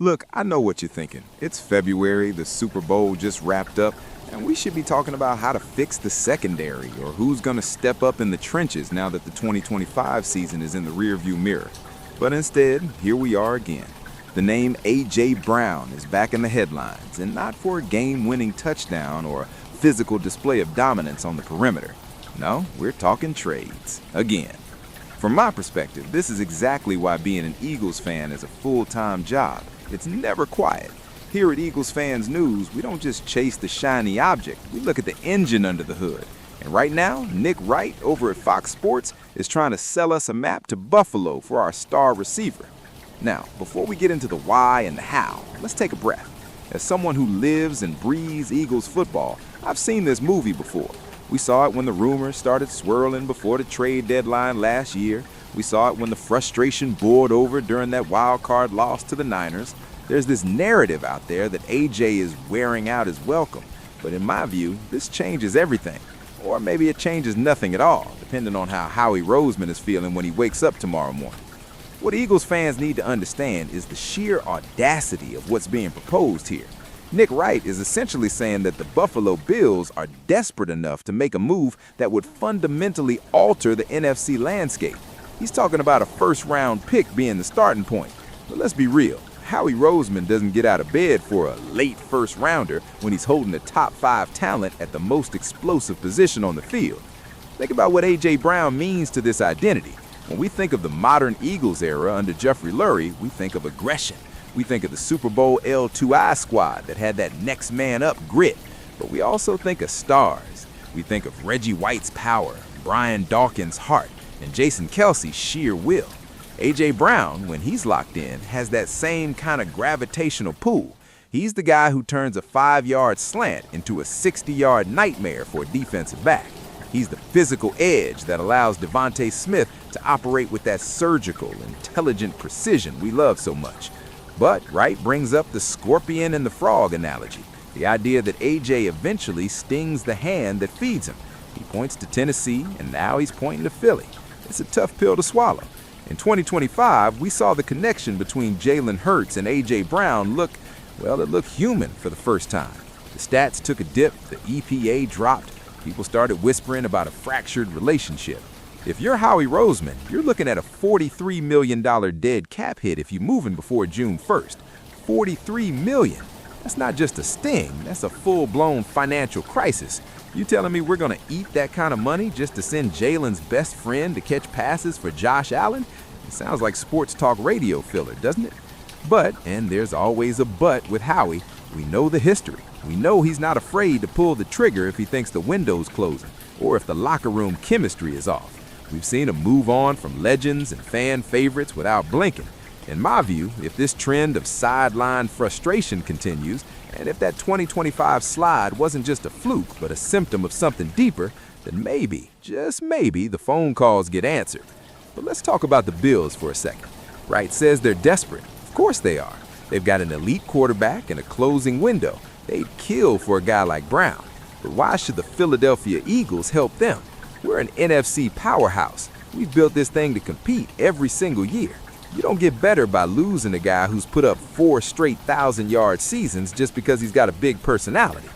Look, I know what you're thinking. It's February, the Super Bowl just wrapped up, and we should be talking about how to fix the secondary or who's going to step up in the trenches now that the 2025 season is in the rearview mirror. But instead, here we are again. The name A.J. Brown is back in the headlines, and not for a game-winning touchdown or a physical display of dominance on the perimeter. No, we're talking trades. Again. From my perspective, this is exactly why being an Eagles fan is a full-time job. It's never quiet. Here at Eagles Fans News, we don't just chase the shiny object. We look at the engine under the hood. And right now, Nick Wright over at Fox Sports is trying to sell us a map to Buffalo for our star receiver. Now, before we get into the why and the how, let's take a breath. As someone who lives and breathes Eagles football, I've seen this movie before. We saw it when the rumors started swirling before the trade deadline last year. We saw it when the frustration boiled over during that wild card loss to the Niners. There's this narrative out there that AJ is wearing out his welcome. But in my view, this changes everything. Or maybe it changes nothing at all, depending on how Howie Roseman is feeling when he wakes up tomorrow morning. What Eagles fans need to understand is the sheer audacity of what's being proposed here. Nick Wright is essentially saying that the Buffalo Bills are desperate enough to make a move that would fundamentally alter the NFC landscape. He's talking about a first-round pick being the starting point. But let's be real, Howie Roseman doesn't get out of bed for a late first-rounder when he's holding the top 5 talent at the most explosive position on the field. Think about what A.J. Brown means to this identity. When we think of the modern Eagles era under Jeffrey Lurie, we think of aggression. We think of the Super Bowl L2I squad that had that next man up grit. But we also think of stars. We think of Reggie White's power, Brian Dawkins' heart, and Jason Kelsey's sheer will. A.J. Brown, when he's locked in, has that same kind of gravitational pull. He's the guy who turns a 5-yard slant into a 60-yard nightmare for a defensive back. He's the physical edge that allows Devontae Smith to operate with that surgical, intelligent precision we love so much. But Wright brings up the scorpion and the frog analogy, the idea that A.J. eventually stings the hand that feeds him. He points to Tennessee, and now he's pointing to Philly. It's a tough pill to swallow. In 2025, we saw the connection between Jalen Hurts and A.J. Brown look human for the first time. The stats took a dip, the EPA dropped, people started whispering about a fractured relationship. If you're Howie Roseman, you're looking at a $43 million dead cap hit if you're moving before June 1st. $43 million. That's not just a sting, that's a full-blown financial crisis. You telling me we're going to eat that kind of money just to send Jalen's best friend to catch passes for Josh Allen? It sounds like sports talk radio filler, doesn't it? But, and there's always a but with Howie, we know the history. We know he's not afraid to pull the trigger if he thinks the window's closing or if the locker room chemistry is off. We've seen him move on from legends and fan favorites without blinking. In my view, if this trend of sideline frustration continues, and if that 2025 slide wasn't just a fluke but a symptom of something deeper, then maybe, just maybe, the phone calls get answered. But let's talk about the Bills for a second. Wright says they're desperate. Of course they are. They've got an elite quarterback and a closing window. They'd kill for a guy like Brown. But why should the Philadelphia Eagles help them? We're an NFC powerhouse. We've built this thing to compete every single year. You don't get better by losing a guy who's put up 4 straight 1,000-yard seasons just because he's got a big personality.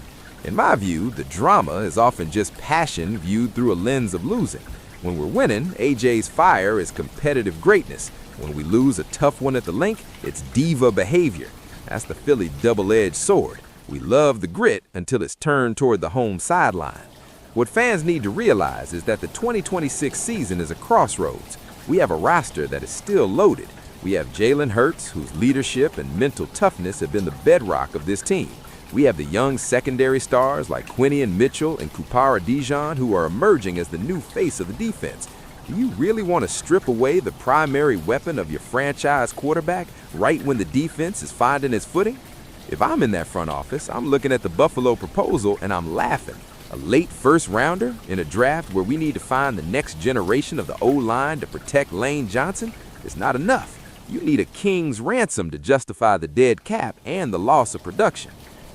In my view, the drama is often just passion viewed through a lens of losing. When we're winning, AJ's fire is competitive greatness. When we lose a tough one at the link, it's diva behavior. That's the Philly double-edged sword. We love the grit until it's turned toward the home sideline. What fans need to realize is that the 2026 season is a crossroads. We have a roster that is still loaded. We have Jalen Hurts, whose leadership and mental toughness have been the bedrock of this team. We have the young secondary stars like Quinion Mitchell and Kupara Dijon who are emerging as the new face of the defense. Do you really want to strip away the primary weapon of your franchise quarterback right when the defense is finding its footing? If I'm in that front office, I'm looking at the Buffalo proposal and I'm laughing. A late first-rounder in a draft where we need to find the next generation of the O-line to protect Lane Johnson is not enough. You need a king's ransom to justify the dead cap and the loss of production.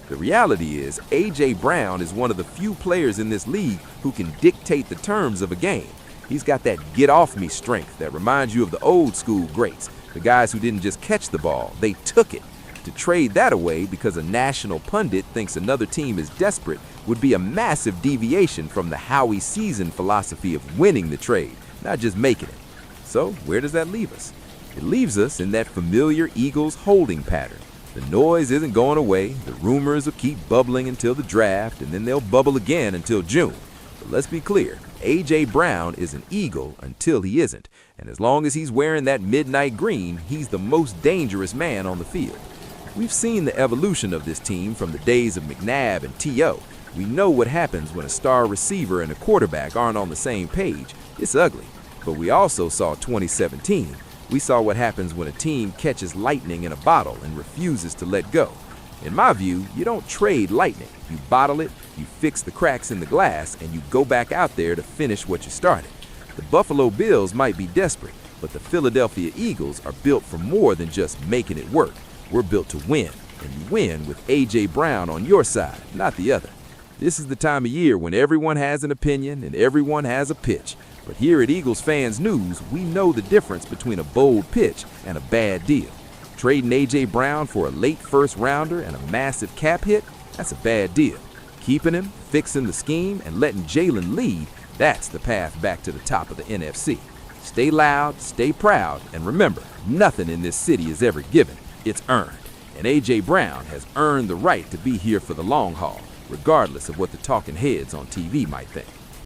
The reality is, A.J. Brown is one of the few players in this league who can dictate the terms of a game. He's got that get-off-me strength that reminds you of the old-school greats, the guys who didn't just catch the ball, they took it. To trade that away because a national pundit thinks another team is desperate would be a massive deviation from the Howie season philosophy of winning the trade, not just making it. So where does that leave us? It leaves us in that familiar Eagles holding pattern. The noise isn't going away, the rumors will keep bubbling until the draft, and then they'll bubble again until June. But let's be clear, A.J. Brown is an Eagle until he isn't, and as long as he's wearing that midnight green, he's the most dangerous man on the field. We've seen the evolution of this team from the days of McNabb and T.O. We know what happens when a star receiver and a quarterback aren't on the same page. It's ugly. But we also saw 2017. We saw what happens when a team catches lightning in a bottle and refuses to let go. In my view, you don't trade lightning. You bottle it, you fix the cracks in the glass, and you go back out there to finish what you started. The Buffalo Bills might be desperate, but the Philadelphia Eagles are built for more than just making it work. We're built to win, and you win with A.J. Brown on your side, not the other. This is the time of year when everyone has an opinion and everyone has a pitch. But here at Eagles Fans News, we know the difference between a bold pitch and a bad deal. Trading A.J. Brown for a late first rounder and a massive cap hit, that's a bad deal. Keeping him, fixing the scheme, and letting Jalen lead, that's the path back to the top of the NFC. Stay loud, stay proud, and remember, nothing in this city is ever given, it's earned. And A.J. Brown has earned the right to be here for the long haul, regardless of what the talking heads on TV might think.